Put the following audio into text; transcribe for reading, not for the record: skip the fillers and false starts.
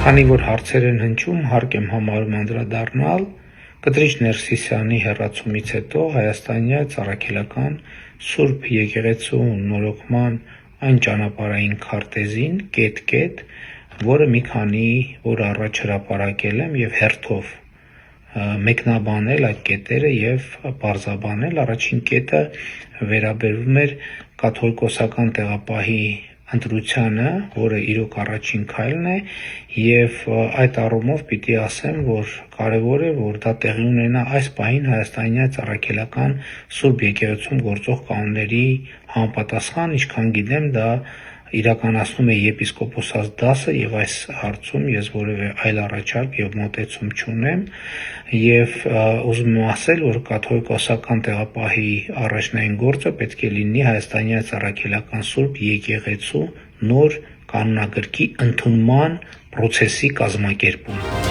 Քանի որ հարցեր են հնչում, հարկ եմ համարում անդրադառնալ Կտրիչ Ներսիսյանի հեռացումից հետո հայաստանյա Ծառաքելական Սուրբ Եկեղեցու նորոգման այն ճանապարհային քարտեզին կետ, որը մի քանի օր առաջ հրապարակել եմ եւ հերթով մեկնաբանել այդ կետերը եւ պարզաբանել։ Առաջին կետը վերաբերվում էր կաթողիկոսական տեղապահի ընտրությանը, որը իրոք առաջին քայլն է, եւ այդ առումով պիտի ասեմ, որ կարեւոր է, որ դա տեղի ունենա այս պահին հայաստանյա Ծառաքելական Սուրբ Եկեղեցում գործող կանոնների համապատասխան, ինչքան գիտեմ, դա իրականացնում է եպիսկոպոսաց դասը եւ այս հարցում ես որևէ այլ առաջարկ եւ մոտեցում չունեմ եւ ուզում եմ ասել, որ կաթողիկոսական տեղապահի առաջնային գործը պետք է լինի հայաստանյա Ծառաքելական Սուրբ Եկեղեցու նոր կանոնագրքի ընդունման process-ի կազմակերպում։